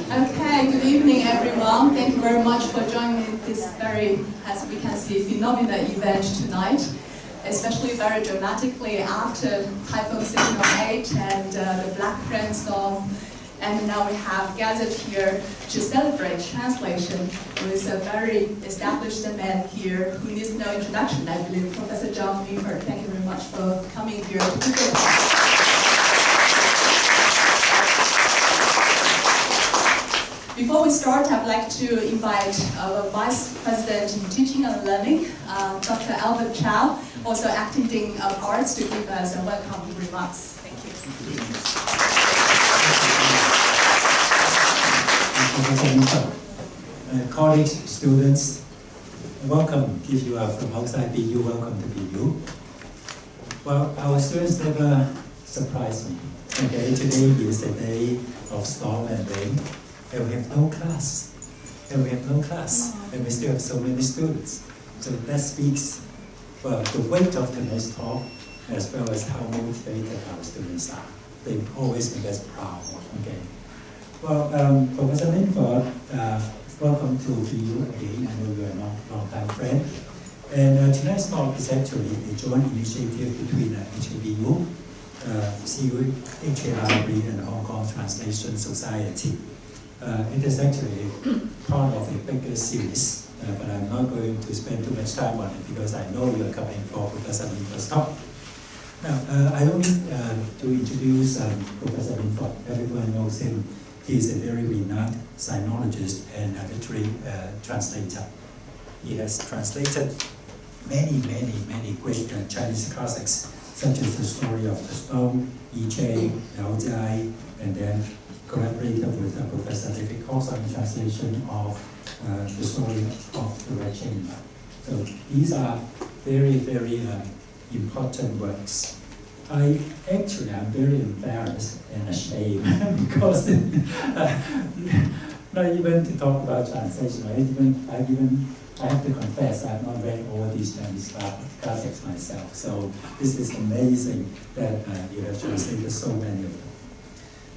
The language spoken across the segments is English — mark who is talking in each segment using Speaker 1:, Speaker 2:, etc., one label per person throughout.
Speaker 1: Okay, good evening everyone. Thank you very much for joining this very, as we can see, phenomenal event tonight, especially very dramatically after Typhoon Signal 8 and the Black Rainstorm. And now we have gathered here to celebrate translation with a very established man here who needs no introduction, I believe, Professor John Minford. Thank you very much for coming here to present. Before we start, I'd like to invite our Vice President in Teaching and Learning, Dr. Albert Chow, also acting Dean of Arts, to give us a welcome remarks. Thank you.
Speaker 2: College students, welcome. If you are from outside BU, welcome to BU. Well, our students never surprise me. Okay, today is a day of storm and rain. And we have no class, and we still have so many students. So that speaks, well, the weight of tonight's talk, as well as how motivated our students are. They always make us proud, okay? Well, Professor Minford, welcome to BU again. I know you are a long-time friend. And tonight's talk is actually a joint initiative between HKBU, CUHARB, and Hong Kong Translation Society. It is actually part of a bigger series, but I'm not going to spend too much time on it because I know you are coming for Professor Minford's talk. Now, I don't need to introduce Professor Minford. Everyone knows him. He is a very renowned sinologist and literary translator. He has translated many great Chinese classics, such as The Story of the Stone, Yi Ching, Liao Jia, and then collaborated with Professor David Cox on the translation of The Story of the Red Chamber. So these are very important works. I'm very embarrassed and ashamed because not even to talk about translation. I have to confess I have not read all these Chinese classics myself. So this is amazing that you have translated so many of them.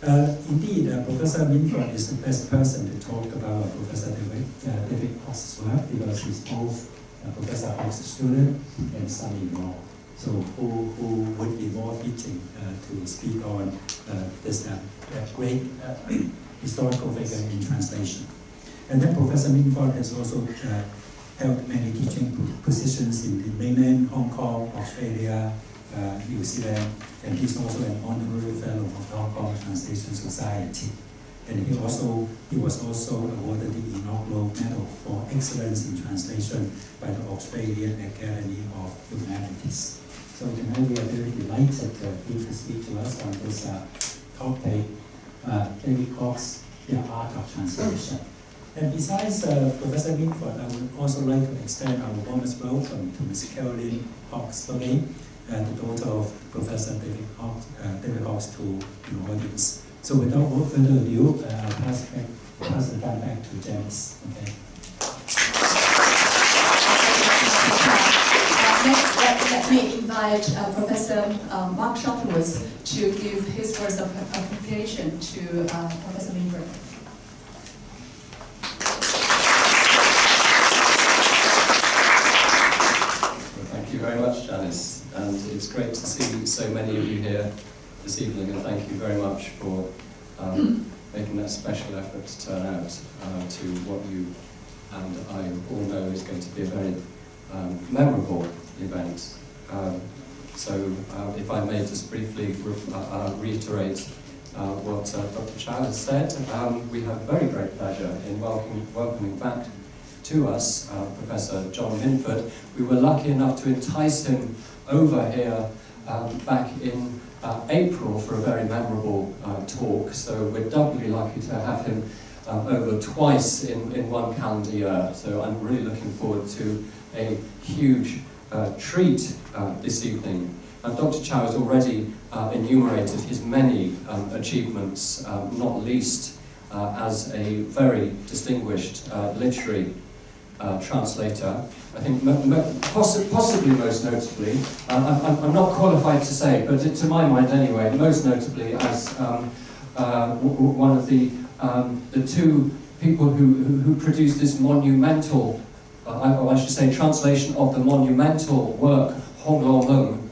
Speaker 2: Indeed, Professor Minford is the best person to talk about Professor David Cox's work because he's both Professor Cox's student and son-in-law. So who would be more fitting to speak on this great historical figure in translation. And then Professor Minford has also held many teaching positions in the mainland, Hong Kong, Australia, New Zealand, and he's also an honorary fellow of the Hong Kong Translation Society. And he was also awarded the inaugural medal for excellence in translation by the Australian Academy of Humanities. So tonight we are very delighted for him to speak to us on this topic, David Cox, The Art of Translation. And besides Professor Minford, I would also like to extend our warmest welcome to Ms. Caroline Hawkes-Levay, the daughter of Professor David Hawkes, to the audience. So without further ado, I'll pass the time back to Janice. Okay.
Speaker 1: Next, let me invite Professor Mark Shuttleworth to give his words of appreciation to Professor Minford.
Speaker 3: Thank you very much, Janice, and it's great to see so many of you here this evening, and thank you very much for making that special effort to turn out to what you and I all know is going to be a very memorable event. So if I may just briefly reiterate what Dr. Chow has said, we have very great pleasure in welcoming back to us Professor John Minford. We were lucky enough to entice him over here back in April for a very memorable talk, so we're doubly lucky to have him over twice in one calendar year. So I'm really looking forward to a huge treat this evening. Dr. Chow has already enumerated his many achievements, not least as a very distinguished literary translator. I think possibly most notably, I'm not qualified to say, but to my mind anyway, most notably as one of the the two people who produced this monumental, I should say, translation of the monumental work Hong Lo Meng,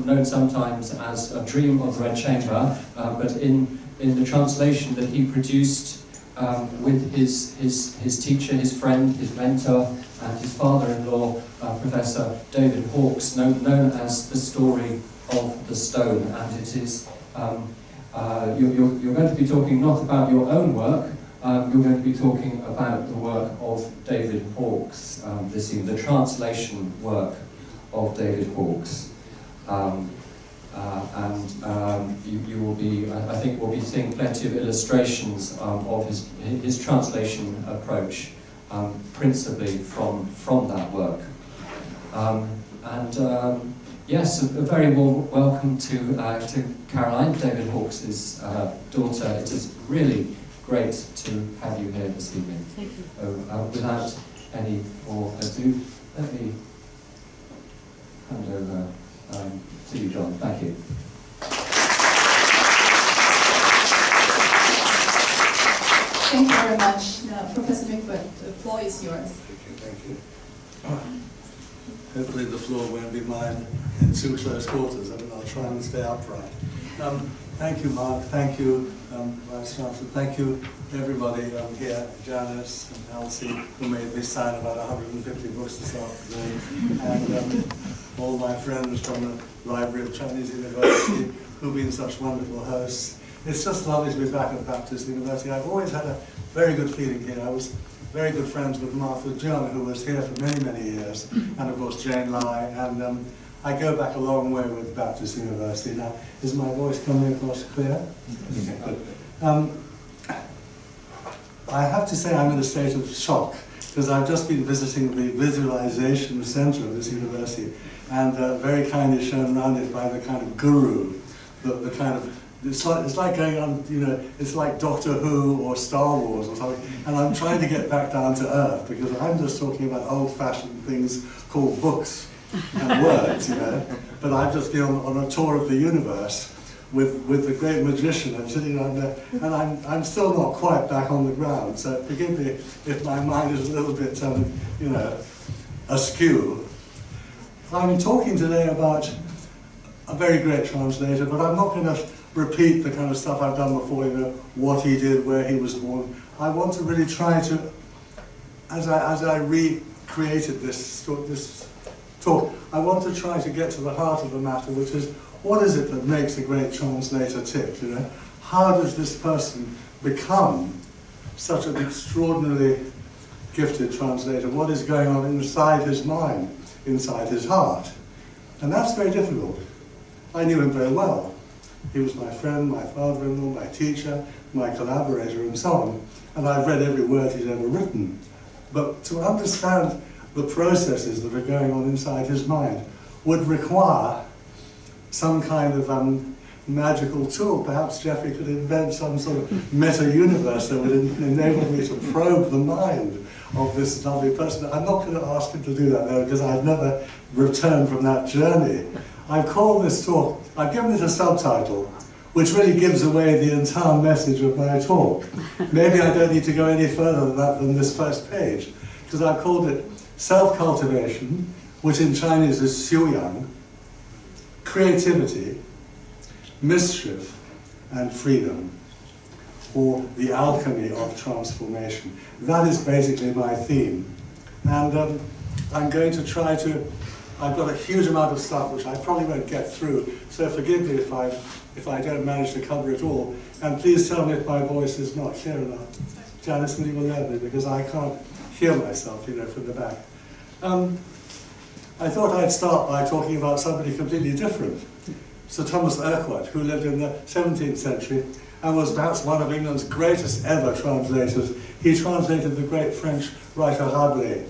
Speaker 3: known sometimes as A Dream of the Red Chamber, but in the translation that he produced with his teacher, his friend, his mentor, and his father-in-law, Professor David Hawkes, known as The Story of the Stone. And it is, you're going to be talking not about your own work, you're going to be talking about the work of David Hawkes this evening, the translation work of David Hawkes. You will be, I think we'll be seeing plenty of illustrations of his translation approach, principally from that work. Yes, a very warm welcome to Caroline, David Hawkes' daughter. It is really great to have you here this evening.
Speaker 4: Thank you.
Speaker 3: Without any more ado, let me hand over to you, John. Thank you.
Speaker 1: Thank you very much. Professor Minford, the floor is yours.
Speaker 5: Thank you. Hopefully the floor won't be mine in too close quarters. I mean, I'll try and stay upright. Thank you, Mark. Thank you, Vice Chancellor. Thank you, everybody here, Janice and Elsie, who made me sign about 150 books this afternoon, and all my friends from the Library of Chinese University, who've been such wonderful hosts. It's just lovely to be back at Baptist University. I've always had a very good feeling here. I was very good friends with Martha John, who was here for many, many years, and of course Jane Lai, and I go back a long way with Baptist University. Now, is my voice coming across clear? I have to say I'm in a state of shock, because I've just been visiting the visualization center of this university, and very kindly shown around it by the kind of guru, the kind of, it's like going on, you know, it's like Doctor Who or Star Wars or something, and I'm trying to get back down to earth, because I'm just talking about old-fashioned things called books and words, you know, but I've just been on a tour of the universe with the great magician and sitting on there, and I'm still not quite back on the ground, so forgive me if my mind is a little bit, you know, askew. I'm talking today about a very great translator, but I'm not going to repeat the kind of stuff I've done before, you know, what he did, where he was born. I want to really try to, as I recreated this talk, I want to try to get to the heart of the matter, which is, what is it that makes a great translator tick, you know? How does this person become such an extraordinarily gifted translator? What is going on inside his mind, inside his heart? And that's very difficult. I knew him very well. He was my friend, my father-in-law, my teacher, my collaborator, and so on. And I've read every word he's ever written. But to understand the processes that are going on inside his mind would require some kind of magical tool. Perhaps Jeffrey could invent some sort of meta-universe that would enable me to probe the mind of this lovely person. I'm not going to ask him to do that, though, because I've never returned from that journey. I've called this talk, I've given it a subtitle, which really gives away the entire message of my talk. Maybe I don't need to go any further than that than this first page, because I've called it Self-Cultivation, which in Chinese is Xiuyang, Creativity, Mischief, and Freedom, or the alchemy of transformation. That is basically my theme. And I'm going to try to, I've got a huge amount of stuff which I probably won't get through, so forgive me if I don't manage to cover it all. And please tell me if my voice is not clear enough. Janice, will you alert me, because I can't hear myself, you know, from the back. I thought I'd start by talking about somebody completely different. Sir Thomas Urquhart, who lived in the 17th century and was perhaps one of England's greatest ever translators. He translated the great French writer Rabelais.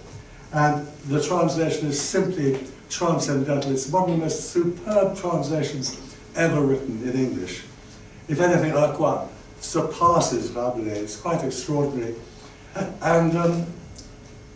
Speaker 5: And the translation is simply transcendental. It's one of the most superb translations ever written in English. If anything, Urquhart surpasses Rabelais. It's quite extraordinary. And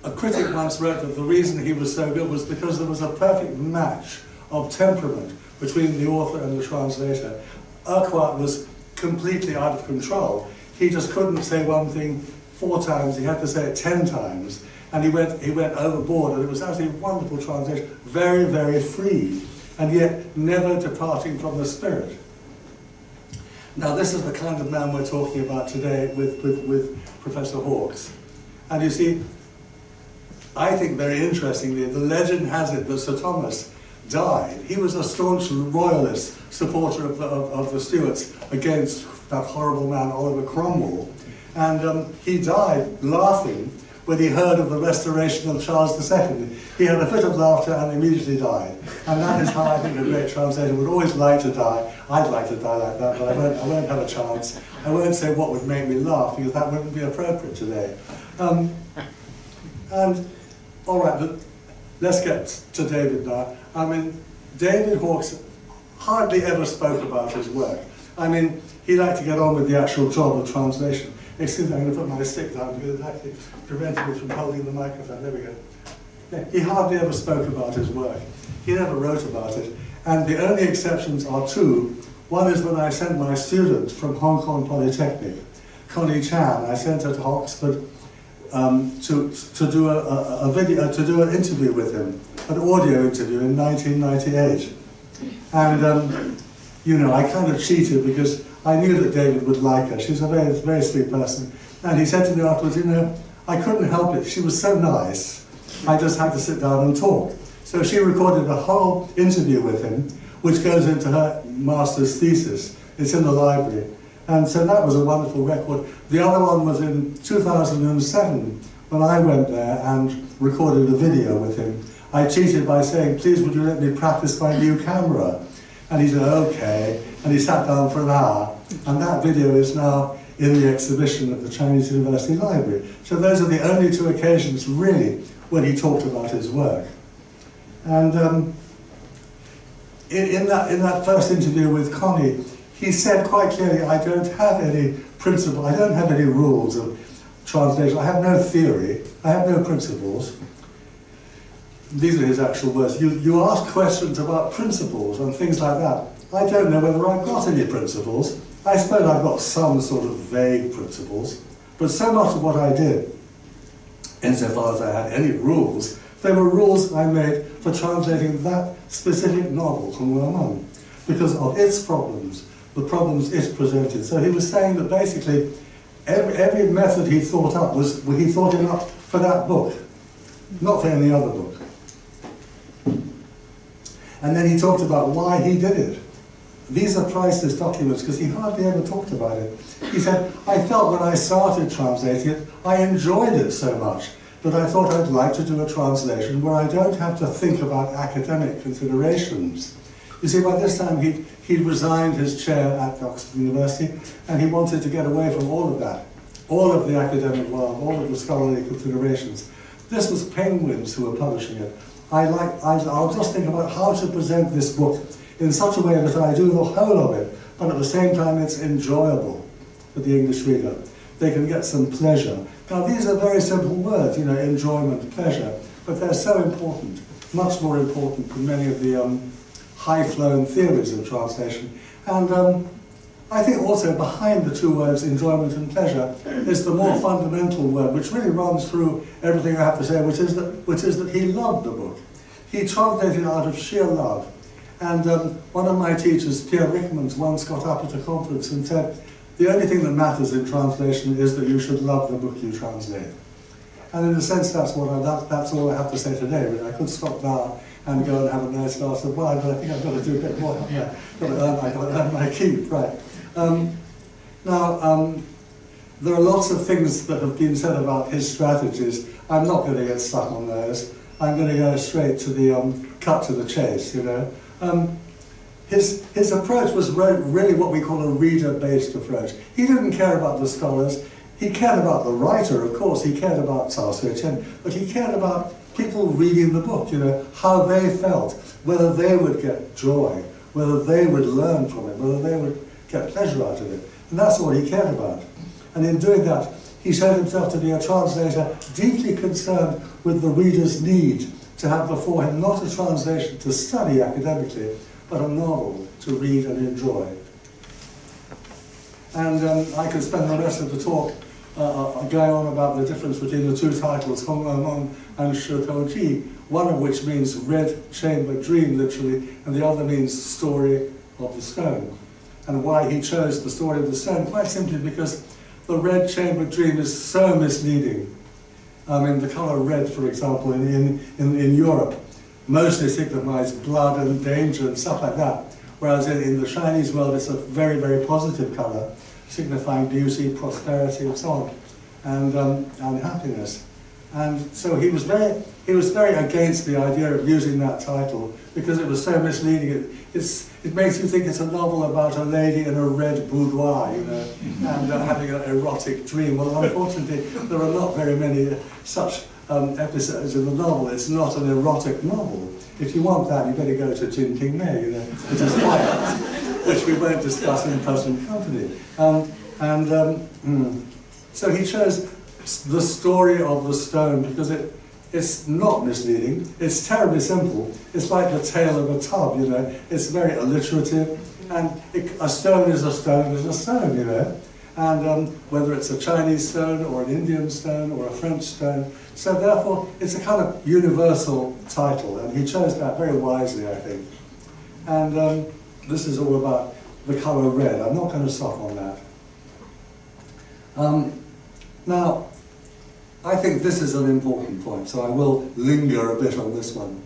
Speaker 5: a critic once wrote that the reason he was so good was because there was a perfect match of temperament between the author and the translator. Urquhart was completely out of control. he just couldn't say one thing 4 times, he had to say it 10 times. And he went overboard, and it was actually a wonderful translation, very, very free, and yet never departing from the spirit. Now this is the kind of man we're talking about today with Professor Hawkes. And you see, I think very interestingly, the legend has it that Sir Thomas died. He was a staunch royalist supporter of the Stuarts against that horrible man Oliver Cromwell. And he died laughing when he heard of the restoration of Charles II. He had a fit of laughter and immediately died. And that is how I think a great translator would always like to die. I'd like to die like that, but I won't have a chance. I won't say what would make me laugh, because that wouldn't be appropriate today. And, all right, but let's get to David now. I mean, David Hawkes hardly ever spoke about his work. I mean, he liked to get on with the actual job of translation. Excuse me, I'm going to put my stick down because it actually prevented me from holding the microphone. There we go. Yeah, he hardly ever spoke about his work. He never wrote about it. And the only exceptions are 2. One is when I sent my student from Hong Kong Polytechnic, Connie Chan. I sent her to Oxford to do an interview with him, an audio interview in 1998. And you know, I kind of cheated because I knew that David would like her. She's a very, very sweet person. And he said to me afterwards, you know, I couldn't help it. She was so nice. I just had to sit down and talk. So she recorded a whole interview with him, which goes into her master's thesis. It's in the library. And so that was a wonderful record. The other one was in 2007, when I went there and recorded a video with him. I cheated by saying, please would you let me practice my new camera? And he said, okay. And he sat down for an hour. And that video is now in the exhibition at the Chinese University Library. So those are the only 2 occasions, really, when he talked about his work. And in that first interview with Connie, he said quite clearly, I don't have any principle, I don't have any rules of translation, I have no theory, I have no principles. These are his actual words. You ask questions about principles and things like that. I don't know whether I've got any principles. I suppose I've got some sort of vague principles, but so much of what I did, insofar as I had any rules, they were rules I made for translating that specific novel, Kung Lao Mun, because of its problems, the problems it presented. So he was saying that basically every method he thought up he thought it up for that book, not for any other book. And then he talked about why he did it. These are priceless documents because he hardly ever talked about it. He said, I felt when I started translating it, I enjoyed it so much that I thought I'd like to do a translation where I don't have to think about academic considerations. You see, by this time he'd resigned his chair at Oxford University and he wanted to get away from all of that, all of the academic world, all of the scholarly considerations. This was Penguins who were publishing it. I'll just think about how to present this book in such a way that I do the whole of it, but at the same time it's enjoyable for the English reader. They can get some pleasure. Now these are very simple words, you know, enjoyment, pleasure, but they're so important, much more important than many of the high-flown theories of translation. And I think also behind the 2 words, enjoyment and pleasure, is the more fundamental word, which really runs through everything I have to say, which is that he loved the book. He translated out of sheer love. And one of my teachers, Pierre Rickmans, once got up at a conference and said, the only thing that matters in translation is that you should love the book you translate. And in a sense, that's all I have to say today. Really. I could stop now and go and have a nice glass of wine, but I think I've got to do a bit more. Yeah, I've got to earn my keep, right. Now, there are lots of things that have been said about his strategies. I'm not going to get stuck on those. I'm going to go straight to the cut to the chase, you know. His approach was really what we call a reader-based approach. He didn't care about the scholars. He cared about the writer, of course. He cared about Cao Sui-chen, but he cared about people reading the book, you know, how they felt, whether they would get joy, whether they would learn from it, whether they would get pleasure out of it. And that's all he cared about. And in doing that, he showed himself to be a translator deeply concerned with the reader's need to have before him not a translation to study academically, but a novel to read and enjoy. And I could spend the rest of the talk going on about the difference between the two titles, Hong Meng and Shi Tou Ji, one of which means red chamber dream, literally, and the other means story of the stone. And why he chose the story of the stone, quite simply because the red chamber dream is so misleading. I mean, the colour red, for example, in Europe, mostly signifies blood and danger and stuff like that. Whereas in the Chinese world, it's a very, very positive colour, signifying beauty, prosperity, and so on, and happiness. And so he was very against the idea of using that title because it was so misleading. It makes you think it's a novel about a lady in a red boudoir, you know, and having an erotic dream. Well, unfortunately, there are not very many such episodes in the novel. It's not an erotic novel. If you want that, you better go to Jin King Mei, you know, which is quiet, which we won't discuss in present company. So he chose the story of the stone because it's not misleading, it's terribly simple. It's like the tale of a tub, you know. It's very alliterative, and a stone is a stone is a stone, you know. And whether it's a Chinese stone or an Indian stone or a French stone, so therefore it's a kind of universal title, and he chose that very wisely, I think. And this is all about the colour red. I'm not going to stop on that. Now, I think this is an important point, so I will linger a bit on this one.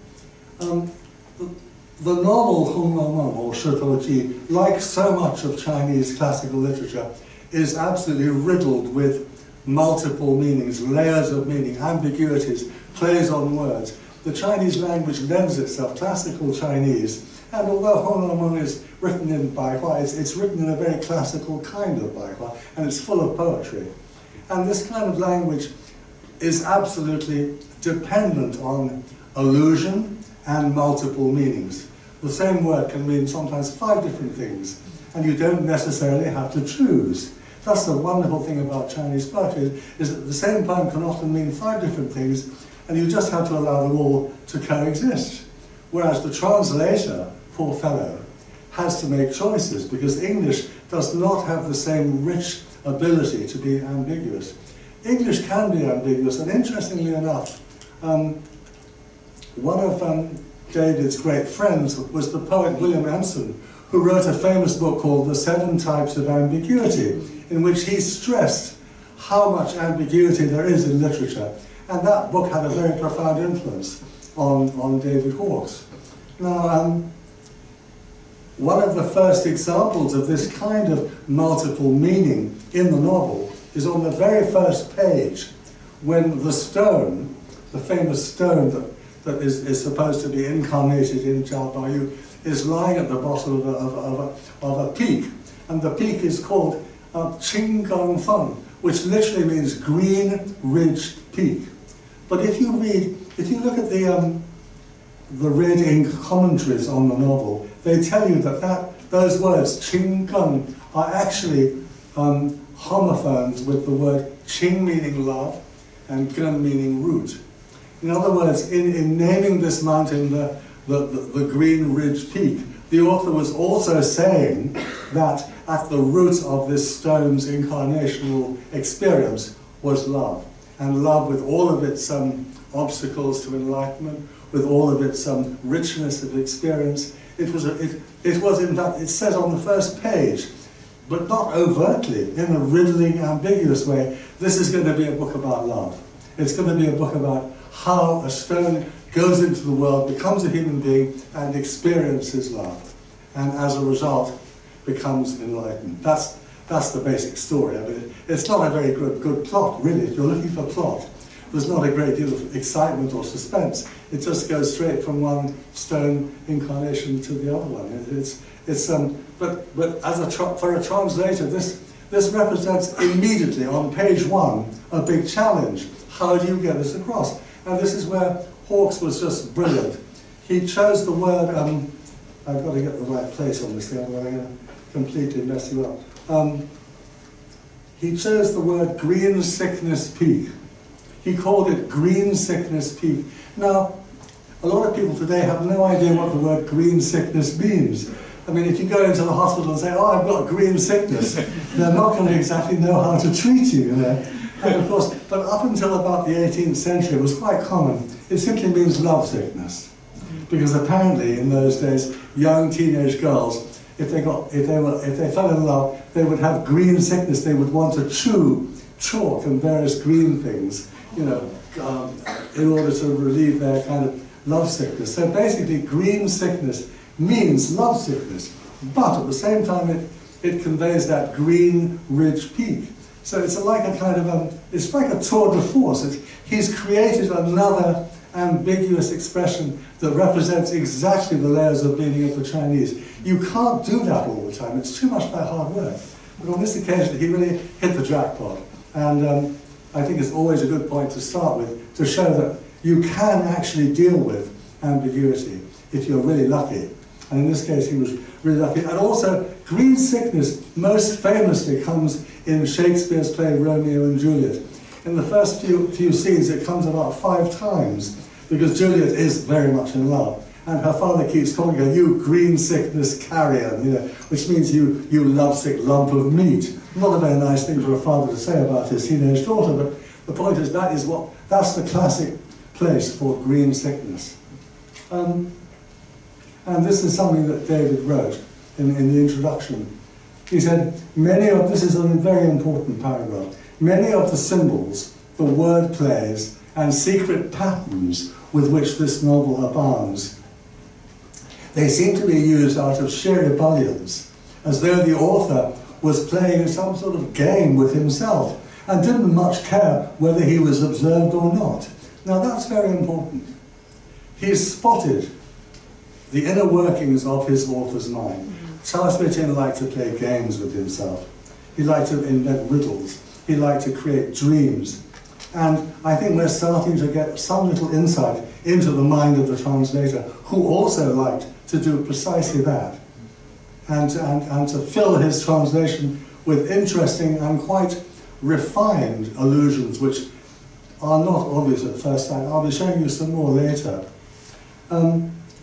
Speaker 5: The novel Hong Meng or Shi Tou Ji, like so much of Chinese classical literature, is absolutely riddled with multiple meanings, layers of meaning, ambiguities, plays on words. The Chinese language lends itself, classical Chinese, and although Hong Meng is written in Baihua, it's written in a very classical kind of Baihua, and it's full of poetry. And this kind of language is absolutely dependent on allusion and multiple meanings. The same word can mean sometimes 5 different things, and you don't necessarily have to choose. That's the wonderful thing about Chinese poetry, is that the same poem can often mean 5 different things, and you just have to allow them all to coexist. Whereas the translator, poor fellow, has to make choices, because English does not have the same rich ability to be ambiguous. English can be ambiguous, and interestingly enough, one of David's great friends was the poet William Anson, who wrote a famous book called The 7 Types of Ambiguity, in which he stressed how much ambiguity there is in literature. And that book had a very profound influence on David Hawkes. Now, one of the first examples of this kind of multiple meaning in the novel is on the very first page, when the stone, the famous stone that is supposed to be incarnated in Jiao Baoyu, is lying at the bottom of a peak. And the peak is called Qing Gong Feng, which literally means green ridged peak. But if you look at the red ink commentaries on the novel, they tell you that those words, Qing Gong, are actually homophones with the word Qing meaning love and Geng meaning root. In other words, in naming this mountain the Green Ridge Peak, the author was also saying that at the root of this stone's incarnational experience was love. And love with all of its obstacles to enlightenment, with all of its richness of experience. It was in fact, it says on the first page, but not overtly, in a riddling, ambiguous way, this is going to be a book about love. It's going to be a book about how a stone goes into the world, becomes a human being, and experiences love. And as a result, becomes enlightened. That's the basic story. I mean, it's not a very good plot, really. If you're looking for plot, there's not a great deal of excitement or suspense. It just goes straight from one stone incarnation to the other one. But for a translator, this represents immediately on page 1 a big challenge. How do you get this across? And this is where Hawkes was just brilliant. He chose the word. I've got to get the right place on this thing, otherwise I'm going to completely mess you up. He chose the word green sickness peak. He called it green sickness peak. Now, a lot of people today have no idea what the word green sickness means. I mean, if you go into the hospital and say, oh, I've got green sickness, they're not going to exactly know how to treat you, you know. And of course, but up until about the 18th century, it was quite common. It simply means love sickness. Because apparently, in those days, young teenage girls, if they fell in love, they would have green sickness. They would want to chew chalk and various green things, you know, in order to relieve their kind of love sickness. So basically, green sickness means love sickness, but at the same time, it conveys that green ridge peak. So it's like a kind of it's like a tour de force. He's created another ambiguous expression that represents exactly the layers of meaning of the Chinese. You can't do that all the time. It's too much by hard work. But on this occasion, he really hit the jackpot. And I think it's always a good point to start with, to show that you can actually deal with ambiguity if you're really lucky. And in this case, he was really lucky. And also, green sickness most famously comes in Shakespeare's play Romeo and Juliet. In the first few scenes, it comes about 5 times, because Juliet is very much in love. And her father keeps calling her, you green sickness carrion, you know, which means you lovesick lump of meat. Not a very nice thing for a father to say about his teenage daughter, but the point is that's the classic place for green sickness. And this is something that David wrote in the introduction. He said, this is a very important paragraph, many of the symbols, the word plays, and secret patterns with which this novel abounds, they seem to be used out of sheer ebullience, as though the author was playing some sort of game with himself and didn't much care whether he was observed or not. Now that's very important. He's spotted the inner workings of his author's mind. Charles Mittin liked to play games with himself. He liked to invent riddles. He liked to create dreams. And I think we're starting to get some little insight into the mind of the translator, who also liked to do precisely that, and to fill his translation with interesting and quite refined allusions, which are not obvious at first sight. I'll be showing you some more later.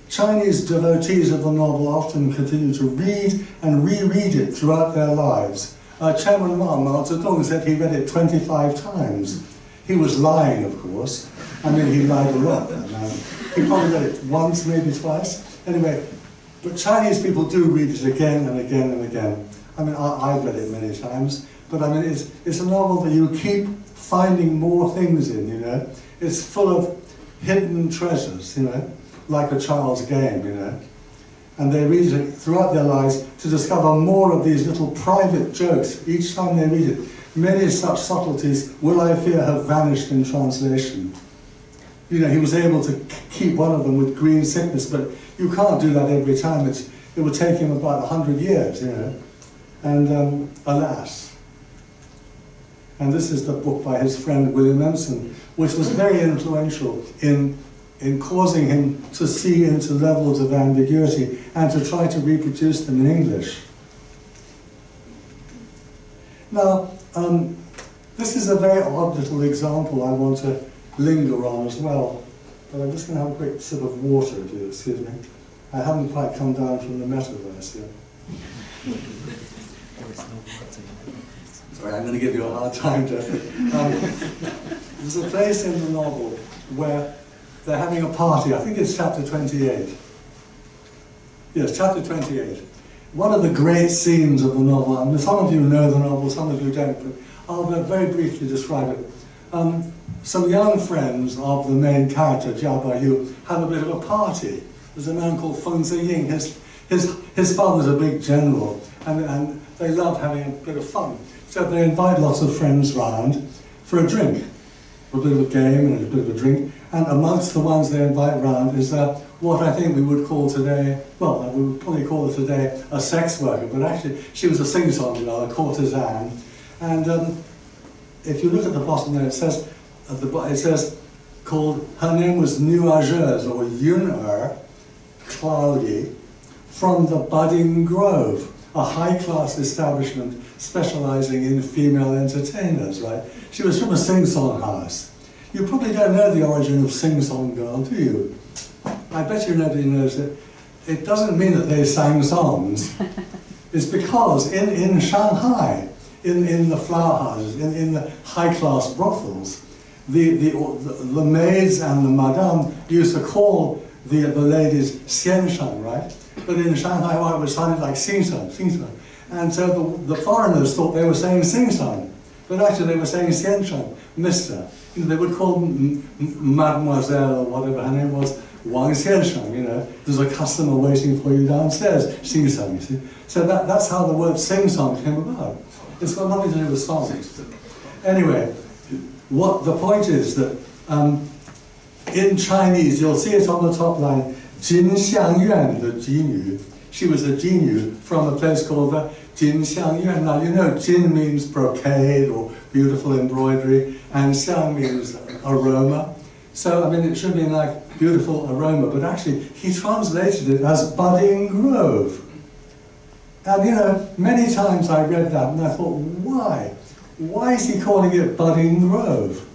Speaker 5: Chinese devotees of the novel often continue to read and reread it throughout their lives. Chairman Mao Zedong said he read it 25 times. He was lying, of course. I mean, he lied a lot. He probably read it once, maybe twice. Anyway, but Chinese people do read it again and again and again. I mean, I've read it many times, but I mean, it's a novel that you keep finding more things in, you know. It's full of hidden treasures, you know, like a child's game, you know. And they read it throughout their lives to discover more of these little private jokes each time they read it. Many such subtleties will, I fear, have vanished in translation. You know, he was able to keep one of them with green sickness, but you can't do that every time. It would take him about 100 years, you know. And alas. And this is the book by his friend William Empson, which was very influential in causing him to see into levels of ambiguity and to try to reproduce them in English. Now, this is a very odd little example I want to linger on as well, but I'm just going to have a quick sip of water, if you excuse me. I haven't quite come down from the metaverse yet. Sorry, I'm going to give you a hard time, Jeffrey. There's a place in the novel where they're having a party. I think it's chapter 28. Yes, chapter 28. One of the great scenes of the novel, and some of you know the novel, some of you don't, but I'll very briefly describe it. Some young friends of the main character, Jia Baiyu, have a bit of a party. There's a man called Feng Ziying. His father's a big general, and they love having a bit of fun. So they invite lots of friends round for a drink, for a bit of a game and a bit of a drink. And amongst the ones they invite round is what I think we would call today, well, we would probably call her today a sex worker, but actually she was a sing-song girl, a courtesan. And if you look at the bottom there, it says, called, her name was Nuageuse, or Yun-er, Cloudy, from the Budding Grove, a high-class establishment specializing in female entertainers, right? She was from a sing-song house. You probably don't know the origin of Sing Song Girl, do you? I bet you nobody knows it. it doesn't mean that they sang songs. It's because in Shanghai, in the flower houses, in the high-class brothels, the maids and the madame used to call the ladies xiansheng, right? But in Shanghai, it was sounded like xingsheng, xingsheng. And so the foreigners thought they were saying xingsheng, but actually they were saying xiansheng, mister. You know, they would call mademoiselle or whatever her name was, Wang Xiansheng, you know, there's a customer waiting for you downstairs, xingsheng, you see. So that's how the word sing-song came about. It's got nothing to do with songs. Anyway, what the point is that in Chinese, you'll see it on the top line, Jin Xiang Yuan, the Jinu. She was a Jinu from a place called the Jin Xiang Yuan. Now, you know, Jin means brocade or beautiful embroidery, and Xiang means aroma. So, I mean, it should be like beautiful aroma, but actually, he translated it as budding grove. And, you know, many times I read that and I thought, why? Why is he calling it budding grove?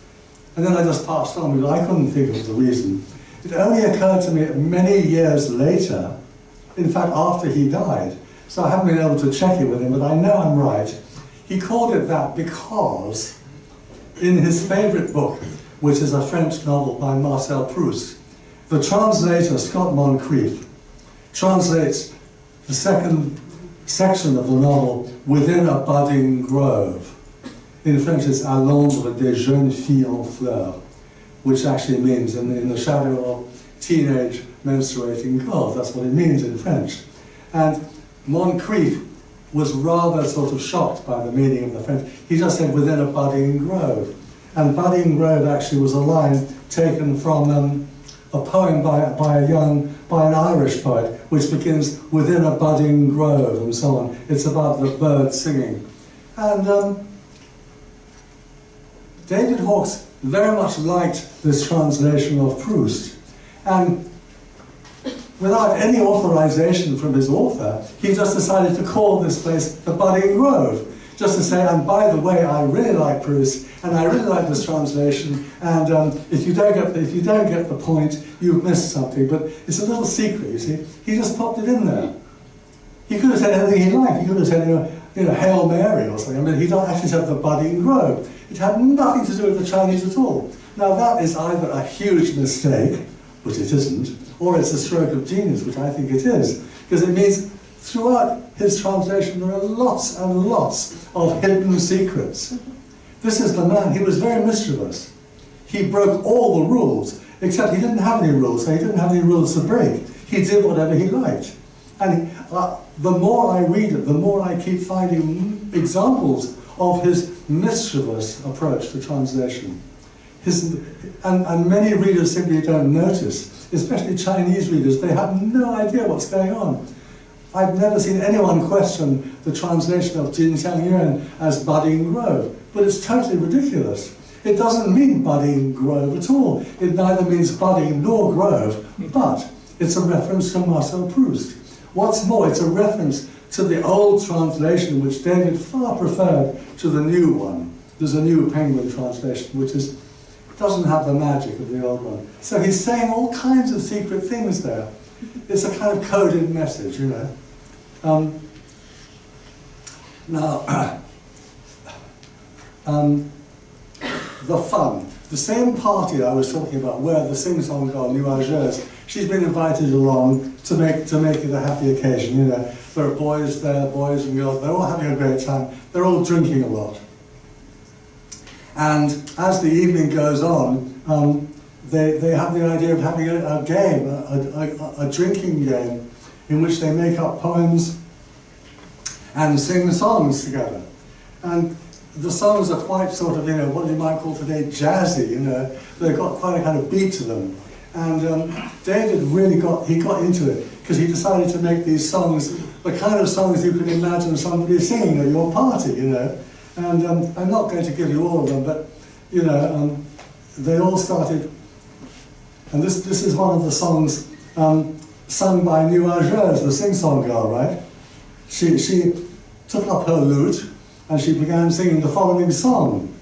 Speaker 5: And then I just passed on because I couldn't think of the reason. It only occurred to me many years later, in fact after he died, so I haven't been able to check it with him, but I know I'm right. He called it that because in his favourite book, which is a French novel by Marcel Proust, the translator, Scott Moncrief, translates the second section of the novel within a budding grove. In French, it's à l'ombre des jeunes filles en fleurs, which actually means in the shadow of teenage menstruating girls. That's what it means in French. And Moncrief was rather sort of shocked by the meaning of the French. He just said within a budding grove. And budding grove actually was a line taken from a poem by an Irish poet, which begins within a budding grove and so on. It's about the birds singing. And David Hawkes very much liked this translation of Proust. And without any authorization from his author, he just decided to call this place the Budding Grove. Just to say, and by the way, I really like Proust, and I really like this translation, and if you don't get the point, you've missed something. But it's a little secret, you see. He just popped it in there. He could have said anything he liked. He could have said, you know, Hail Mary or something. I mean, he actually said the Budding Grove. It had nothing to do with the Chinese at all. Now that is either a huge mistake, which it isn't, or it's a stroke of genius, which I think it is, because it means throughout his translation there are lots and lots of hidden secrets. This is the man, he was very mischievous. He broke all the rules, except he didn't have any rules, so he didn't have any rules to break. He did whatever he liked. And the more I read it, the more I keep finding examples of his mischievous approach to translation. And many readers simply don't notice, especially Chinese readers. They have no idea what's going on. I've never seen anyone question the translation of Jin Xiang Yuan as budding grove, but it's totally ridiculous. It doesn't mean budding grove at all. It neither means budding nor grove, but it's a reference to Marcel Proust. What's more, it's a reference to the old translation, which David far preferred to the new one. There's a new Penguin translation, which doesn't have the magic of the old one. So he's saying all kinds of secret things there. It's a kind of coded message, you know. The fun. The same party I was talking about, where the sing-song girl, Nuageuse, she's been invited along to make it a happy occasion, you know. There are boys there, boys and girls, they're all having a great time. They're all drinking a lot. And as the evening goes on, they have the idea of having a game, a drinking game, in which they make up poems and sing songs together. And the songs are quite sort of, you know, what you might call today jazzy, you know. They've got quite a kind of beat to them. And David really got into it, because he decided to make these songs, the kind of songs you can imagine somebody singing at your party, you know. And I'm not going to give you all of them, but, you know, they all started, and this is one of the songs sung by Nuageuse, the sing-song girl, right? She took up her lute and she began singing the following song.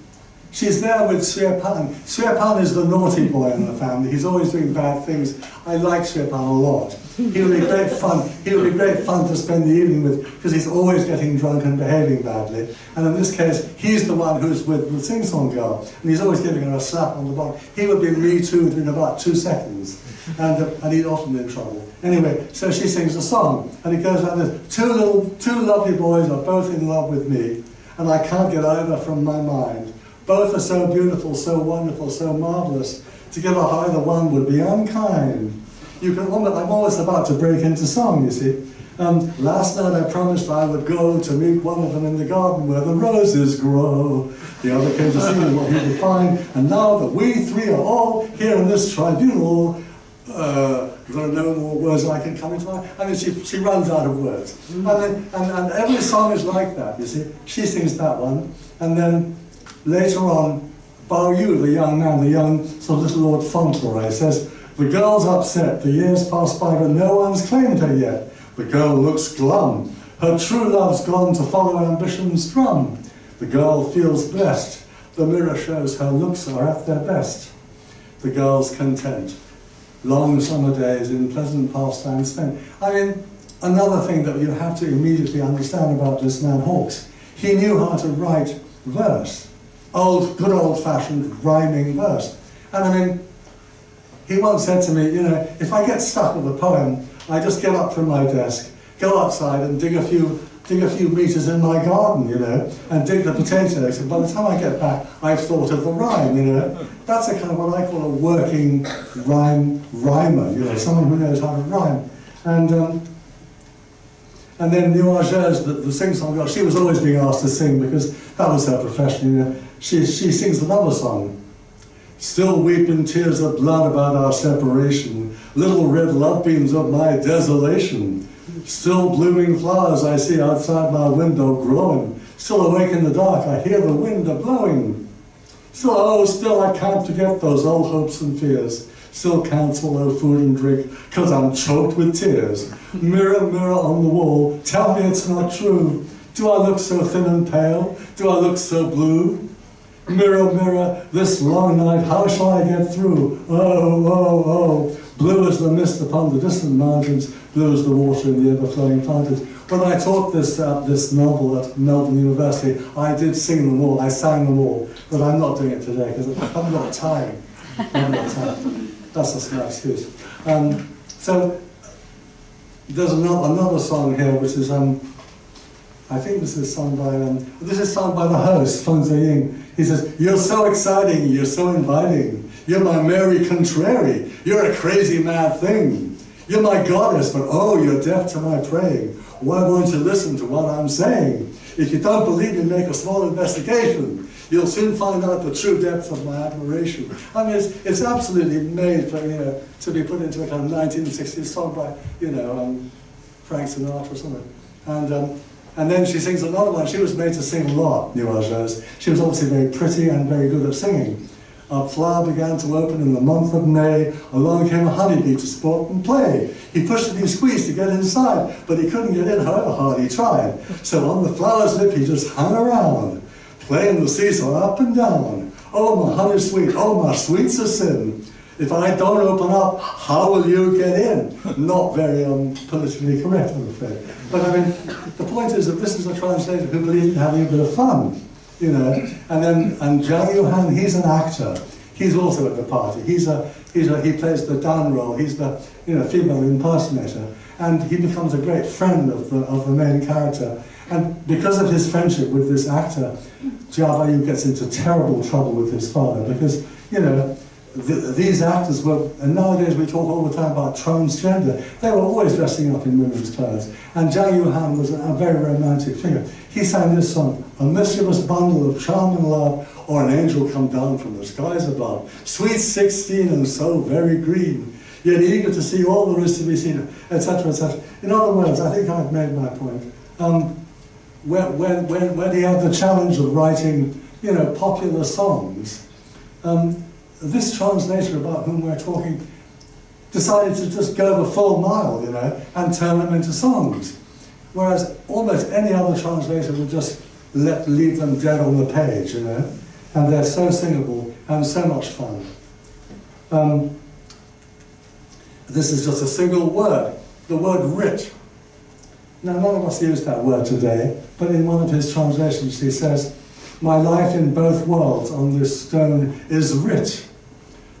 Speaker 5: She's there with Xue Pan. Xue Pan is the naughty boy in the family. He's always doing bad things. I like Xue Pan a lot. He would be great fun. He would be great fun to spend the evening with, because he's always getting drunk and behaving badly. And in this case, he's the one who's with the sing-song girl, and he's always giving her a slap on the bottom. He would be Me Too'd in about 2 seconds, and he'd often be in trouble. Anyway, so she sings a song, and it goes like this: two lovely boys are both in love with me, and I can't get either from my mind. Both are so beautiful, so wonderful, so marvellous. To give up either one would be unkind. I'm always about to break into song, you see. Last night I promised I would go to meet one of them in the garden where the roses grow. The other came to see what he would find, and now that we three are all here in this tribunal, there are no more words I can come into mind. I mean, she runs out of words. And every song is like that, you see. She sings that one, and then later on, Bao Yu, the young man, the young sort of little Lord Fauntleroy, says, the girl's upset, the years pass by, but no one's claimed her yet. The girl looks glum. Her true love's gone to follow ambition's drum. The girl feels blessed. The mirror shows her looks are at their best. The girl's content. Long summer days in pleasant pastimes spent. I mean, another thing that you have to immediately understand about this man Hawkes, he knew how to write verse. Good old-fashioned rhyming verse. And I mean, he once said to me, you know, if I get stuck with a poem, I just get up from my desk, go outside and dig a few meters in my garden, you know, and dig the potatoes. And by the time I get back, I've thought of the rhyme, you know. That's a kind of what I call a working rhymer, you know, someone who knows how to rhyme. And then Nuages, the sing-song girl, she was always being asked to sing because that was her profession, you know. She sings another song. Still weeping tears of blood about our separation, little red love beams of my desolation. Still blooming flowers I see outside my window growing. Still awake in the dark, I hear the wind a-blowing. Still I can't forget those old hopes and fears. Still can't swallow food and drink, 'cause I'm choked with tears. Mirror, mirror on the wall, tell me it's not true. Do I look so thin and pale? Do I look so blue? Mirror, mirror, this long night, how shall I get through? Oh, oh, oh, blue as the mist upon the distant mountains, blue as the water in the ever-flowing fountains. When I taught this novel at Melbourne University, I did sing them all, I sang them all, but I'm not doing it today because I haven't got time. I haven't got time. That's just my excuse. So, there's another song here which is, I think this is sung by the host, Feng Ziying. He says, you're so exciting, you're so inviting. You're my Mary Contrary, you're a crazy mad thing. You're my goddess, but oh, you're deaf to my praying. Why won't you listen to what I'm saying? If you don't believe me, make a small investigation. You'll soon find out the true depth of my admiration. I mean, it's absolutely made for, you know, to be put into a kind of 1960s song by, you know, Frank Sinatra or something. And then she sings another one. She was made to sing a lot, Nuages. She was obviously very pretty and very good at singing. A flower began to open in the month of May. Along came a honeybee to sport and play. He pushed and he squeezed to get inside, but he couldn't get in however hard he tried. So on the flower's lip he just hung around, playing the seesaw up and down. Oh, my honey sweet, oh, my sweet's a sin. If I don't open up, how will you get in? Not very politically correct, I'm afraid. But I mean, the point is that this is a translator who believed in having a bit of fun, you know. And Zhang Yuhan, he's an actor. He's also at the party. He plays the Dan role. He's the, you know, female impersonator, and he becomes a great friend of the main character. And because of his friendship with this actor, Jia Bayu gets into terrible trouble with his father because, you know, these actors were, and nowadays we talk all the time about transgender, they were always dressing up in women's clothes. And Zhang Yuhan was a very romantic figure. He sang this song, a mischievous bundle of charm and love, or an angel come down from the skies above. Sweet 16 and so very green, yet eager to see all there is to be seen, etc., etc. In other words, I think I've made my point. When he had the challenge of writing, you know, popular songs, this translator about whom we're talking decided to just go the full mile, you know, and turn them into songs. Whereas almost any other translator would just leave them dead on the page, you know, and they're so singable and so much fun. This is just a single word. the word writ. Now, none of us use that word today, but in one of his translations he says, "My life in both worlds on this stone is writ.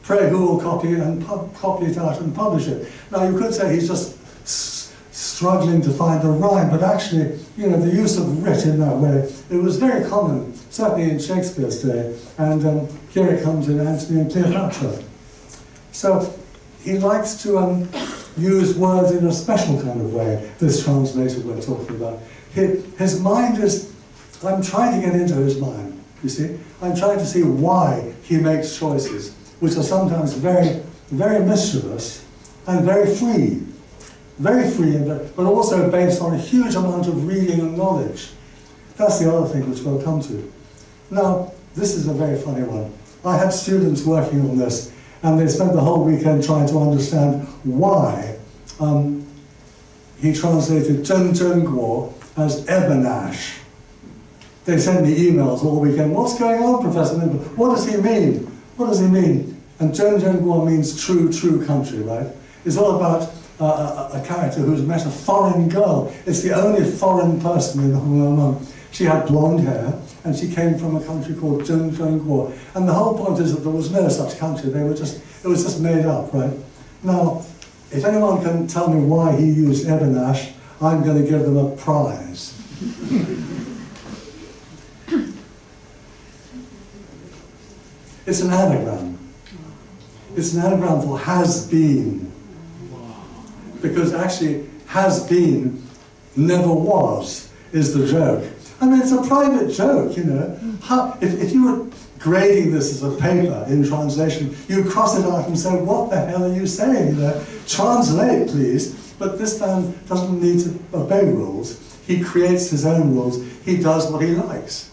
Speaker 5: Pray who will copy it out and publish it." Now, you could say he's just struggling to find a rhyme, but actually, you know, the use of writ in that way, it was very common, certainly in Shakespeare's day, and here it comes in Antony and Cleopatra. So he likes to use words in a special kind of way, this translator we're talking about. His mind is, I'm trying to get into his mind, you see. I'm trying to see why he makes choices, which are sometimes very, very mischievous and very free. Very free, but also based on a huge amount of reading and knowledge. That's the other thing which we'll come to. Now, this is a very funny one. I had students working on this, and they spent the whole weekend trying to understand why he translated Zheng Guo as Ebenash. They sent me emails all weekend. "What's going on, Professor Minford? What does he mean? What does he mean?" And Zheng Guo means true, true country, right? It's all about a character who's met a foreign girl. It's the only foreign person in the whole. She had blonde hair, and she came from a country called Zheng Guo. And the whole point is that there was no such country. It was just made up, right? Now, if anyone can tell me why he used Ebenash, I'm going to give them a prize. It's an anagram. It's an anagram for has been. Because actually, has been never was, is the joke. I mean, it's a private joke, you know. If you were grading this as a paper in translation, you'd cross it out and say, "What the hell are you saying?" You know, translate, please. But this man doesn't need to obey rules. He creates his own rules. He does what he likes.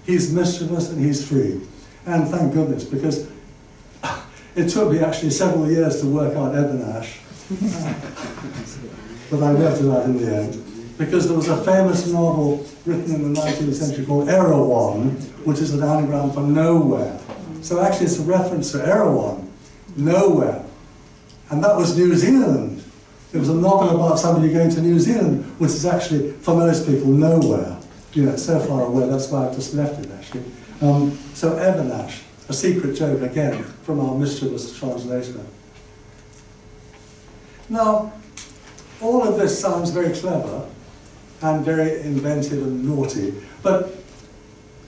Speaker 5: He's mischievous and he's free. And thank goodness, because it took me actually several years to work out Ebenash. But I worked it out in the end, because there was a famous novel written in the 19th century called Erewhon, which is an anagram for nowhere. So actually it's a reference to Erewhon, nowhere. And that was New Zealand. It was a novel about somebody going to New Zealand, which is actually, for most people, nowhere. You know, so far away, that's why I've just left it, actually. So Ebenash, a secret joke, again, from our mischievous translator. Now, all of this sounds very clever and very inventive and naughty, but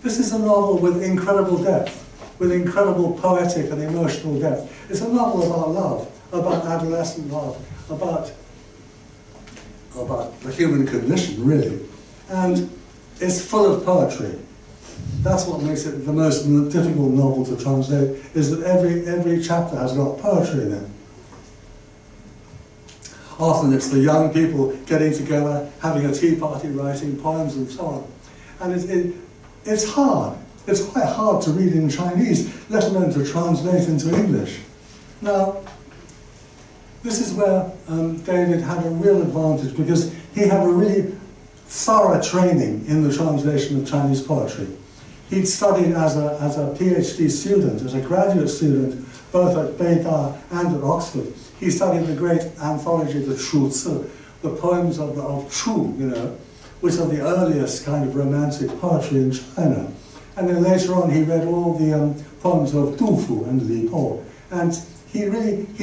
Speaker 5: this is a novel with incredible depth, with incredible poetic and emotional depth. It's a novel about love, about adolescent love, about the human condition, really. And it's full of poetry. That's what makes it the most difficult novel to translate, is that every chapter has got poetry in it. Often it's the young people getting together, having a tea party, writing poems and so on. And it's hard. It's quite hard to read in Chinese, let alone to translate into English. Now, this is where David had a real advantage, because he had a really thorough training in the translation of Chinese poetry. He'd studied as a PhD student, as a graduate student, both at Beida and at Oxford. He studied the great anthology, the Chu Zi, the poems of Chu, you know, which are the earliest kind of romantic poetry in China. And then later on he read all the poems of Du Fu and Li Po. And he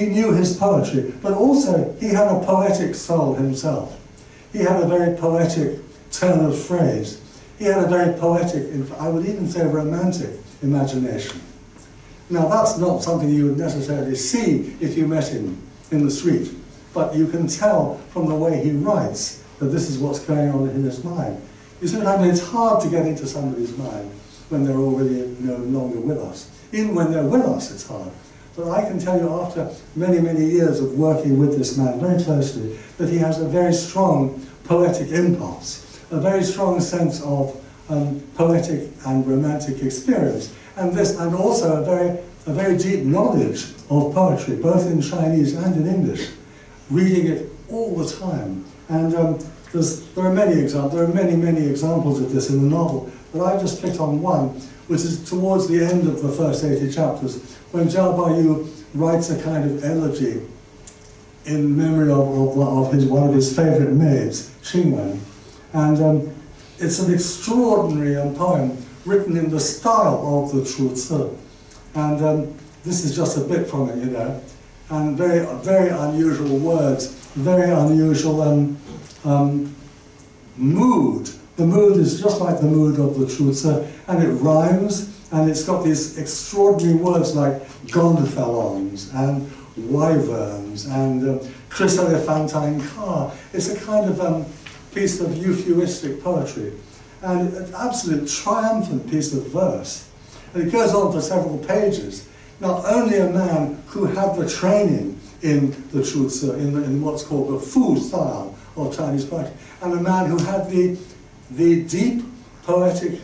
Speaker 5: knew his poetry, but also he had a poetic soul himself. He had a very poetic turn of phrase. He had a very poetic, I would even say romantic, imagination. Now that's not something you would necessarily see if you met him in the street, but you can tell from the way he writes that this is what's going on in his mind. You see what I mean? It's hard to get into somebody's mind when they're already no longer with us. Even when they're with us, it's hard. But I can tell you, after many, many years of working with this man very closely, that he has a very strong poetic impulse, a very strong sense of poetic and romantic experience, and also a very deep knowledge of poetry, both in Chinese and in English, reading it all the time. And there are many examples of this in the novel, but I've just picked on one, which is towards the end of the first 80 chapters, when Zhao Baiyu writes a kind of elegy in memory of one of his favourite maids, Qingwen. And it's an extraordinary poem written in the style of the Chu Ci. And this is just a bit from it, you know. And very, very unusual words, very unusual mood. The mood is just like the mood of the Chu Ci, and it rhymes, and it's got these extraordinary words like gonfalons and wyverns and chryselephantine car. It's a kind of piece of euphuistic poetry, and an absolute triumphant piece of verse. And it goes on for several pages. Not only a man who had the training in the Chu Ci, in what's called the Fu style of Chinese poetry, and a man who had the deep poetic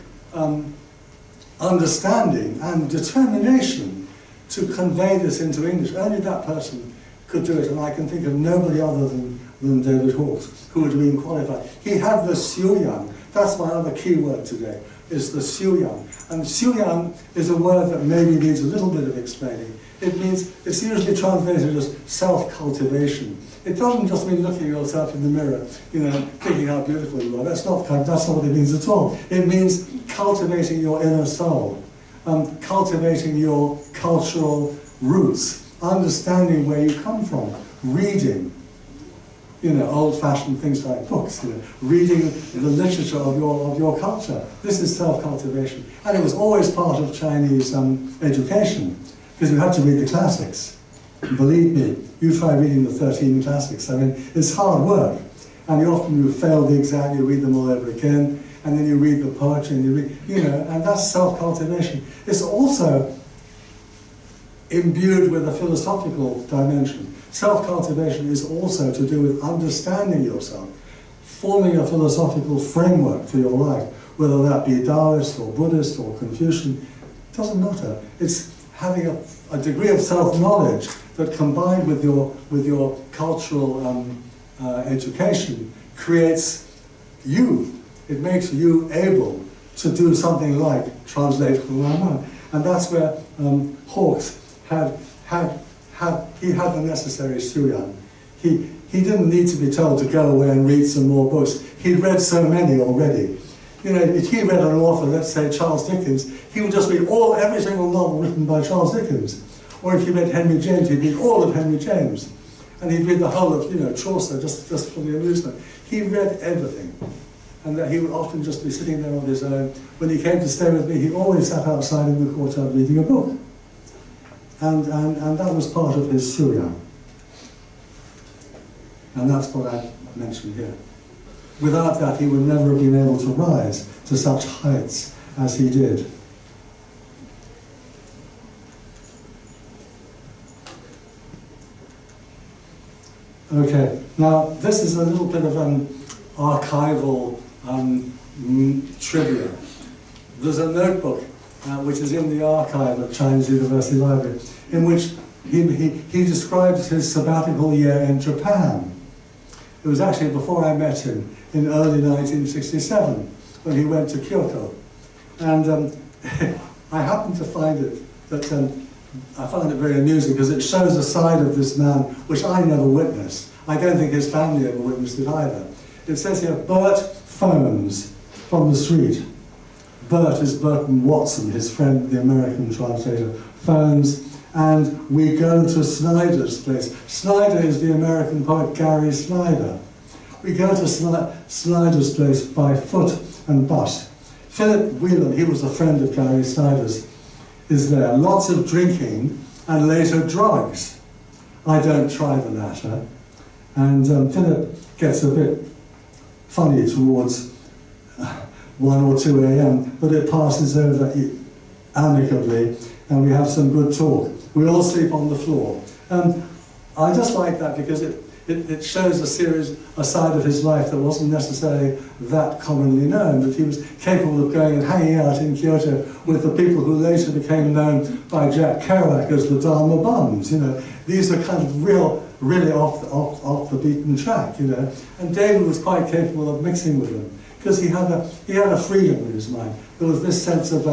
Speaker 5: understanding and determination to convey this into English. Only that person could do it, and I can think of nobody other than David Hawkes who would have been qualified. He had the Xiuyang. That's my other key word today, is the Xiuyang. And Xiuyang is a word that maybe needs a little bit of explaining. It means, it's usually translated as self-cultivation. It doesn't just mean looking at yourself in the mirror, you know, thinking how beautiful you are. That's not what it means at all. It means cultivating your inner soul, cultivating your cultural roots, understanding where you come from, reading, you know, old-fashioned things like books, you know, reading the literature of your culture. This is self-cultivation. And it was always part of Chinese education, because you had to read the classics. Believe me, you try reading the 13 classics. I mean, it's hard work. And you fail the exam, you read them all over again, and then you read the poetry, and you read, you know, and that's self-cultivation. It's also imbued with a philosophical dimension. Self-cultivation is also to do with understanding yourself, forming a philosophical framework for your life, whether that be Taoist or Buddhist or Confucian, doesn't matter. It's having a degree of self-knowledge that, combined with your cultural education, creates you. It makes you able to do something like translate Huan. And that's where Hawkes had the necessary Xiuyang. He didn't need to be told to go away and read some more books. He'd read so many already. You know, if he read an author, let's say Charles Dickens, he would just read every single novel written by Charles Dickens. Or if he read Henry James, he'd read all of Henry James. And he'd read the whole of, you know, Chaucer, just for the amusement. He read everything. And that he would often just be sitting there on his own. When he came to stay with me, he always sat outside in the courtyard reading a book. And that was part of his Xiuyang. And that's what I mentioned here. Without that, he would never have been able to rise to such heights as he did. Okay, now this is a little bit of archival trivia. There's a notebook which is in the archive at Chinese University Library, in which he describes his sabbatical year in Japan. It was actually before I met him, in early 1967, when he went to Kyoto. And I happened to find it, that I find it very amusing, because it shows a side of this man which I never witnessed. I don't think his family ever witnessed it either. It says here, Bert phones from the street. Bert is Burton Watson, his friend, the American translator, phones, and we go to Snyder's place. Snyder is the American poet Gary Snyder. We go to Snyder's place by foot and bus. Philip Whelan, he was a friend of Gary Snyder's, is there. Lots of drinking and later drugs. I don't try the latter. And Philip gets a bit funny towards 1 or 2 a.m., but it passes over amicably, and we have some good talk. We all sleep on the floor. I just like that because it shows a side of his life that wasn't necessarily that commonly known, that he was capable of going and hanging out in Kyoto with the people who later became known by Jack Kerouac as the Dharma Bums. You know, these are kind of really off the beaten track. You know, and David was quite capable of mixing with them because he had a freedom in his mind. There was this sense of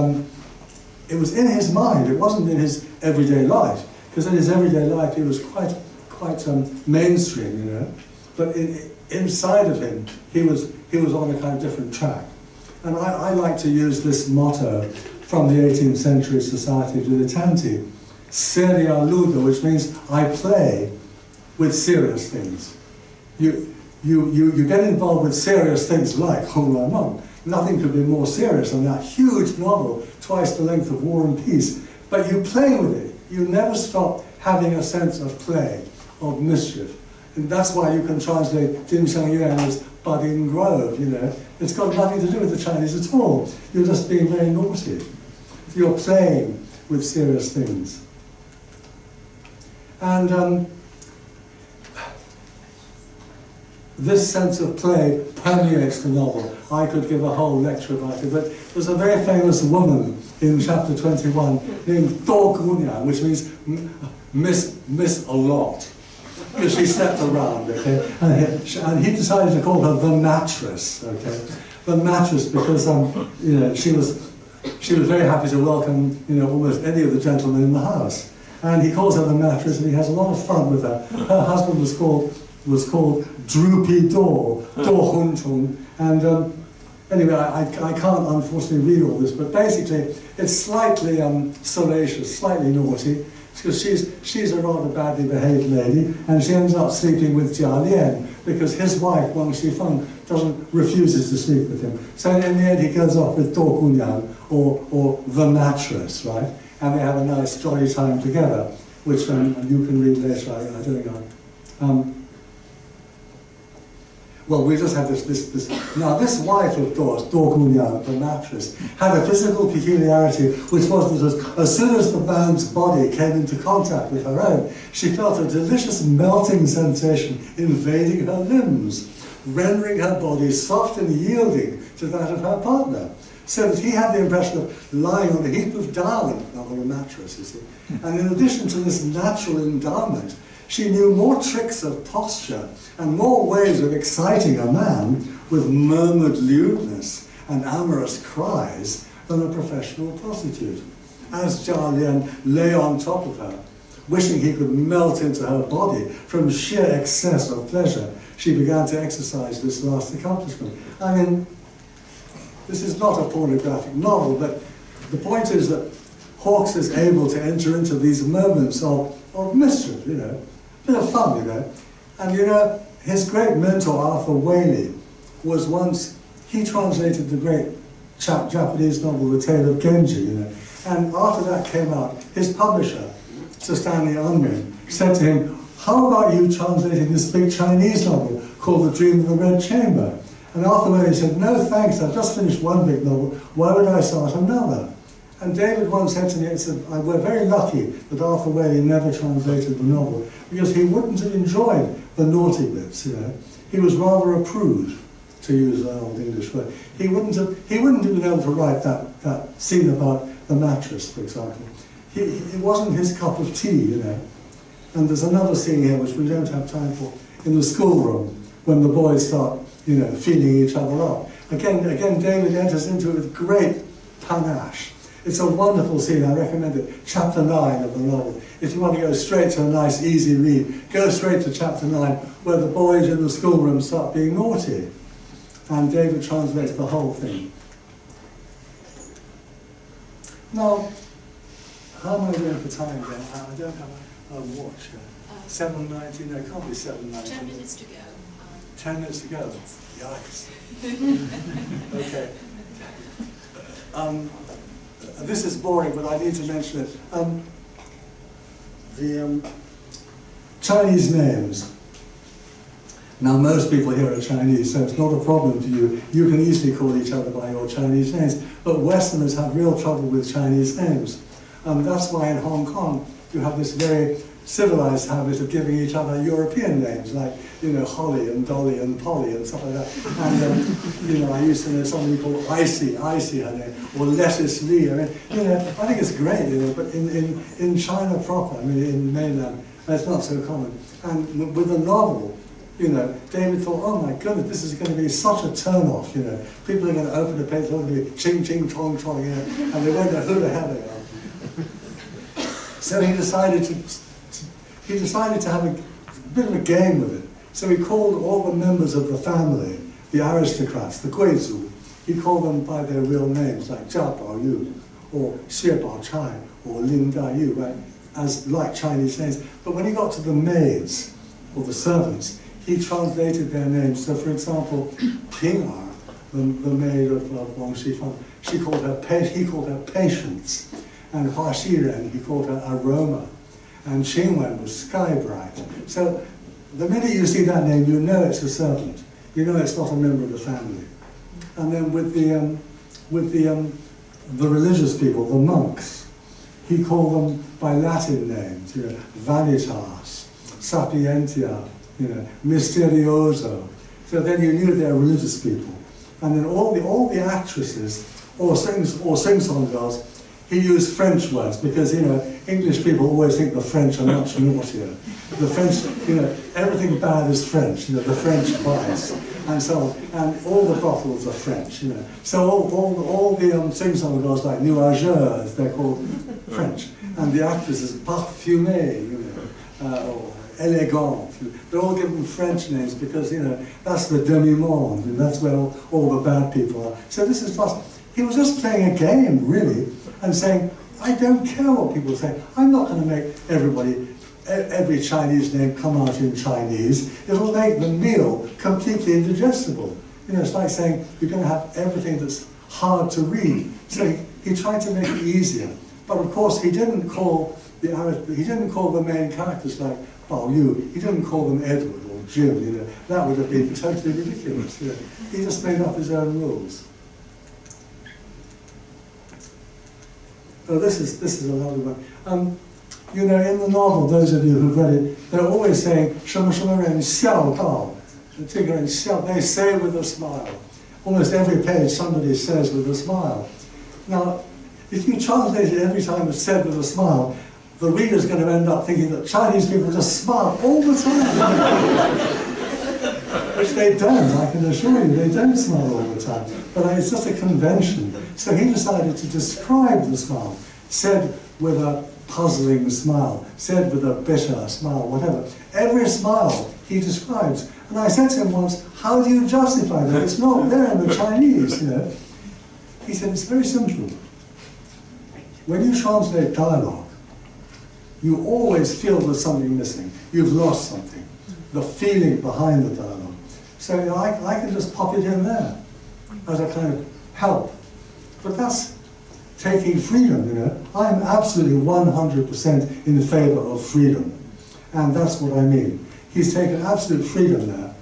Speaker 5: it was in his mind. It wasn't in his everyday life, because in his everyday life he was quite quite mainstream, you know. But inside of him, he was on a kind of different track. And I like to use this motto from the 18th century Society Dilettanti, seria ludo, which means I play with serious things. You get involved with serious things like Hong Lamont. Nothing could be more serious than that huge novel, twice the length of War and Peace. But you play with it. You never stop having a sense of play, of mischief. And that's why you can translate Jin Sheng Yuan as budding grove, you know. It's got nothing to do with the Chinese at all. You're just being very naughty. You're playing with serious things. And this sense of play permeates the novel. I could give a whole lecture about it, but there's a very famous woman in chapter 21 named Do Gunyang, which means miss a lot, because she slept around, okay? And he decided to call her the mattress, okay? The mattress, because you know, she was very happy to welcome, you know, almost any of the gentlemen in the house. And he calls her the mattress, and he has a lot of fun with her. Her husband was called Droopy Do Hun Chung. And anyway, I can't unfortunately read all this, but basically it's slightly salacious, slightly naughty, because she's a rather badly behaved lady, and she ends up sleeping with Jia Lian, because his wife, Wang Xifeng, refuses to sleep with him. So in the end he goes off with Do Gunyang, or the mattress, right? And they have a nice jolly time together, which you can read later, I don't know. Well, we just have this. Now, this wife of Do Gunyang, the mattress, had a physical peculiarity, which was that as soon as the man's body came into contact with her own, she felt a delicious melting sensation invading her limbs, rendering her body soft and yielding to that of her partner. So that he had the impression of lying on a heap of down, not on a mattress, you see. And in addition to this natural endowment, she knew more tricks of posture and more ways of exciting a man with murmured lewdness and amorous cries than a professional prostitute. As Jia Lian lay on top of her, wishing he could melt into her body from sheer excess of pleasure, she began to exercise this last accomplishment. I mean, this is not a pornographic novel, but the point is that Hawkes is able to enter into these moments of mischief, you know, a bit of fun, you know. And, you know, his great mentor, Arthur Waley, was once, he translated the great Japanese novel, The Tale of Genji, you know. And after that came out, his publisher, Sir Stanley Unwin, said to him, how about you translating this big Chinese novel called The Dream of the Red Chamber? And Arthur Waley said, no thanks, I've just finished one big novel, why would I start another? And David once said to me, he said, we're very lucky that Arthur Waley never translated the novel, because he wouldn't have enjoyed the naughty bits, you know. He was rather a prude, to use an old English word. He wouldn't have been able to write that scene about the mattress, for example. It wasn't his cup of tea, you know. And there's another scene here which we don't have time for, in the schoolroom, when the boys start, you know, feeling each other up. Again, David enters into it with great panache. It's a wonderful scene, I recommend it. Chapter 9 of the novel. If you want to go straight to a nice, easy read, go straight to chapter 9, where the boys in the schoolroom start being naughty. And David translates the whole thing. Now, how am I doing for time then? I don't have a watch. 7:19, no, it can't be 7:19.
Speaker 4: 10 minutes to go.
Speaker 5: 10 minutes to go?
Speaker 4: Yes.
Speaker 5: Yikes. Okay. This is boring, but I need to mention it. The Chinese names. Now, most people here are Chinese, so it's not a problem to you. You can easily call each other by your Chinese names. But Westerners have real trouble with Chinese names. That's why in Hong Kong, you have this very civilized habit of giving each other European names, like, you know, Holly and Dolly and Polly and stuff like that. And, you know, I used to know somebody called Icy her name, or Lettuce Lee. I mean, you know, I think it's great, you know, but in China proper, I mean, in mainland, it's not so common. And with the novel, you know, David thought, oh my goodness, this is going to be such a turn-off, you know. People are going to open the page, they're going to be ching, ching, chong, chong, you know, and they won't know who the hell they are. So he decided to have bit of a game with it. So he called all the members of the family, the aristocrats, the guizu, he called them by their real names, like Jia Bao Yu, or Xue Bao Chai, or Lin Da Yu, right? As like Chinese names. But when he got to the maids, or the servants, he translated their names. So for example, Ping Er, the maid of Wang Shifang, he called her Patience. And Hua Xiren, he called her Aroma. And Qingwen was Sky Bright. So the minute you see that name, you know it's a servant. You know it's not a member of the family. And then with the religious people, the monks, he called them by Latin names, you know, Vanitas, Sapientia, you know, Misterioso. So then you knew they're religious people. And then all the actresses, or sing-song girls, he used French words because, you know, English people always think the French are much naughtier. The French, you know, everything bad is French, you know, the French vice, and so on. And all the brothels are French, you know. So all the sing-song girls like nuageuses, they're called French. And the actresses, parfumées, you know, or élégante. They're all given French names because, you know, that's the demi-monde, and that's where all the bad people are. So this is just, he was just playing a game, really, and saying, I don't care what people say. I'm not going to make every Chinese name come out in Chinese. It'll make the meal completely indigestible. You know, it's like saying you're going to have everything that's hard to read. So he tried to make it easier. But of course, he didn't call the main characters like Bao Yu. He didn't call them Edward or Jim. You know, that would have been totally ridiculous. You know. He just made up his own rules. Oh, this is another one. You know, in the novel, those of you who've read it, they're always saying, 什么什么人笑道, they say with a smile. Almost every page somebody says with a smile. Now, if you translate it every time it's said with a smile, the reader's going to end up thinking that Chinese people just smile all the time. Which they don't, I can assure you, they don't smile all the time. But it's just a convention. So he decided to describe the smile, said with a puzzling smile, said with a bitter smile, whatever. Every smile he describes. And I said to him once, how do you justify that? It's not there in the Chinese, you know. He said, it's very simple. When you translate dialogue, you always feel there's something missing. You've lost something. The feeling behind the dialogue. So you know, I can just pop it in there as a kind of help. But that's taking freedom, you know. I'm absolutely 100% in favor of freedom. And that's what I mean. He's taken absolute freedom there.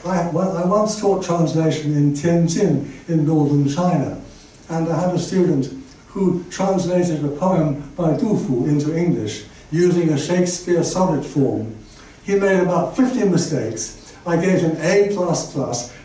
Speaker 5: I once taught translation in Tianjin in northern China. And I had a student who translated a poem by Du Fu into English using a Shakespeare sonnet form. He made about 50 mistakes. I gave him A++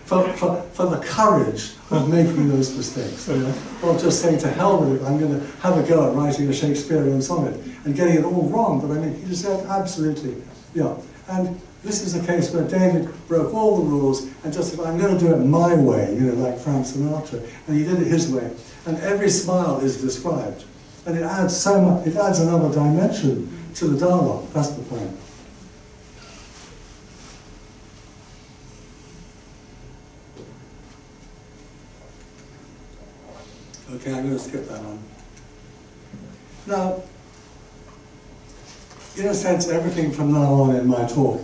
Speaker 5: for the courage of making those mistakes. You know? Or just saying, to hell with it, I'm going to have a go at writing a Shakespearean sonnet and getting it all wrong. But I mean, he just said, absolutely, yeah. And this is a case where David broke all the rules and just said, I'm going to do it my way, you know, like Frank Sinatra. And he did it his way. And every smile is described. And it adds so much, it adds another dimension to the dialogue. That's the point. Okay, I'm going to skip that one. Now, in a sense, everything from now on in my talk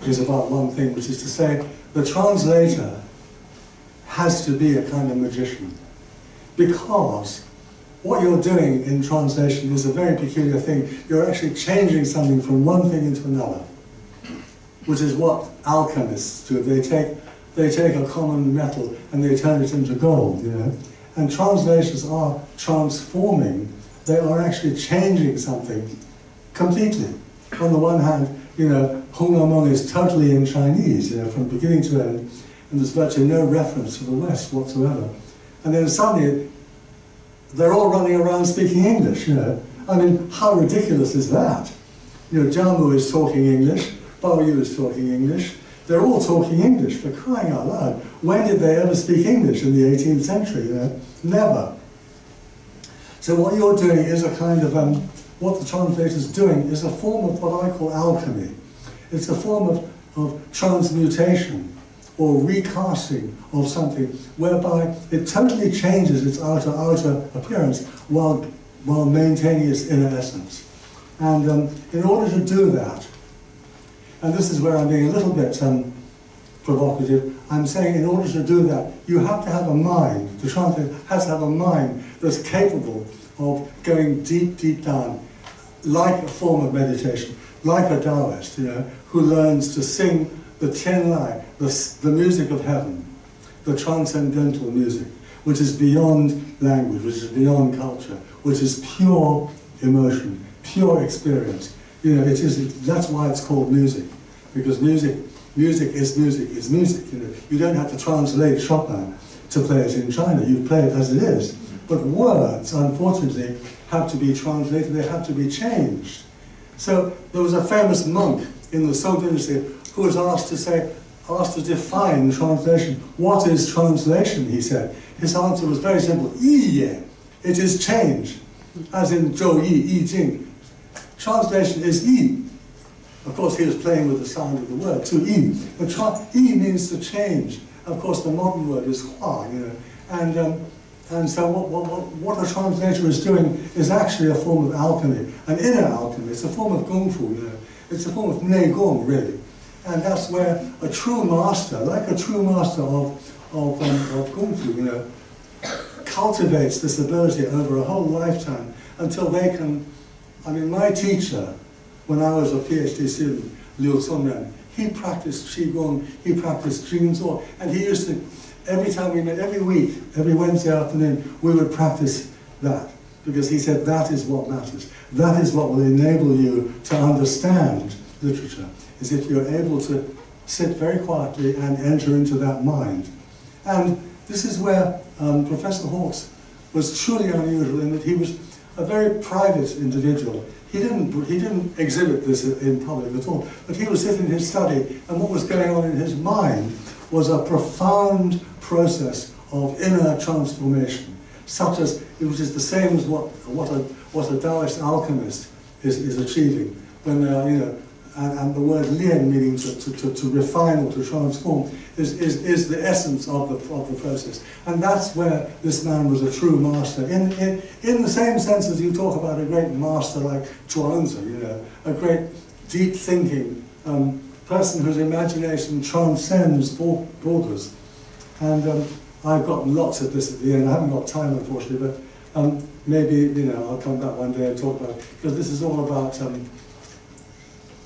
Speaker 5: is about one thing, which is to say, the translator has to be a kind of magician. Because what you're doing in translation is a very peculiar thing. You're actually changing something from one thing into another, which is what alchemists do. They take a common metal and they turn it into gold, you know. And translations are transforming. They are actually changing something completely. On the one hand, you know, Hong Mong is totally in Chinese, you know, from beginning to end, and there's virtually no reference to the West whatsoever. And then suddenly, they're all running around speaking English, you know. I mean, how ridiculous is that? You know, Jiamu is talking English, Bao Yu is talking English. They're all talking English, for crying out loud. When did they ever speak English in the 18th century? You know? Never. So what you're doing is a kind of, what the translator's doing is a form of what I call alchemy. It's a form of transmutation or recasting of something whereby it totally changes its outer appearance while maintaining its inner essence. And in order to do that, and this is where I'm being a little bit provocative, I'm saying in order to do that, you have to have a mind, the translator has to have a mind that's capable of going deep, deep down, like a form of meditation, like a Taoist, who learns to sing the Tian Lai, the music of heaven, the transcendental music, which is beyond language, which is beyond culture, which is pure emotion, pure experience. That's why it's called music, because music is music. You don't have to translate Chopin to play it in China. You play it as it is. But words, unfortunately, have to be translated. They have to be changed. So there was a famous monk in the Song dynasty who was asked to define translation. What is translation? He said. His answer was very simple. 意也, it is change, as in 周易, 易经. Translation is 易. Of course, he was playing with the sound of the word, to yi. But yi means to change. Of course, the modern word is hua, And so what a translator is doing is actually a form of alchemy, an inner alchemy. It's a form of kung fu, It's a form of nei gong, really. And that's where a true master, like a true master of kung fu, cultivates this ability over a whole lifetime until they can. I mean, my teacher, when I was a PhD student, Liu Cunren, he practiced Qigong, he practiced Jingzuo, and he used to, every time we met, every week, every Wednesday afternoon, we would practice that. Because he said that is what matters. That is what will enable you to understand literature, is if you're able to sit very quietly and enter into that mind. And this is where Professor Hawkes was truly unusual in that he was a very private individual. He didn't exhibit this in public at all, but he would sit in his study, and what was going on in his mind was a profound process of inner transformation, such as, which is the same as what a Taoist alchemist is achieving when they are, and the word lian, meaning to refine or to transform, is the essence of the process. And that's where this man was a true master. In the same sense as you talk about a great master like Zhuangzi, a great deep thinking person whose imagination transcends borders. And I've got lots of this at the end. I haven't got time, unfortunately, but maybe I'll come back one day and talk about it, because this is all about.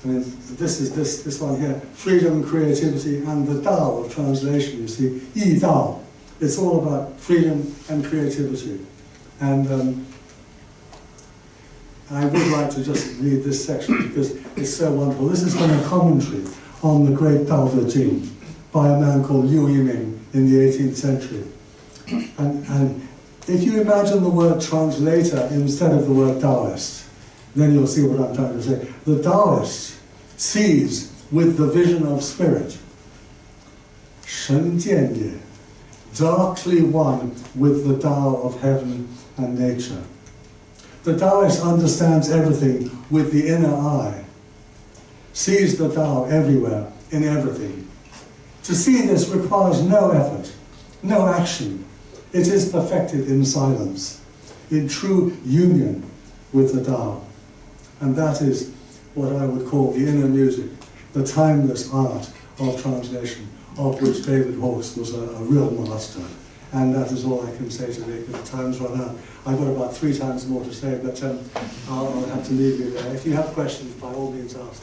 Speaker 5: This is this one here, freedom, creativity, and the Tao of translation, you see, Yi Dao. It's all about freedom and creativity. And I would like to just read this section because it's so wonderful. This is from a commentary on the great Tao Te Ching by a man called Liu Yiming in the 18th century. And if you imagine the word translator instead of the word Taoist, then you'll see what I'm trying to say. The Taoist sees with the vision of spirit, Shen Jian Ye, darkly one with the Tao of heaven and nature. The Taoist understands everything with the inner eye, sees the Tao everywhere, in everything. To see this requires no effort, no action. It is perfected in silence, in true union with the Tao. And that is what I would call the inner music, the timeless art of translation, of which David Hawkes was a real master. And that is all I can say today, because time's run out. I've got about 3 times more to say, but I'll have to leave you there. If you have questions, by all means ask.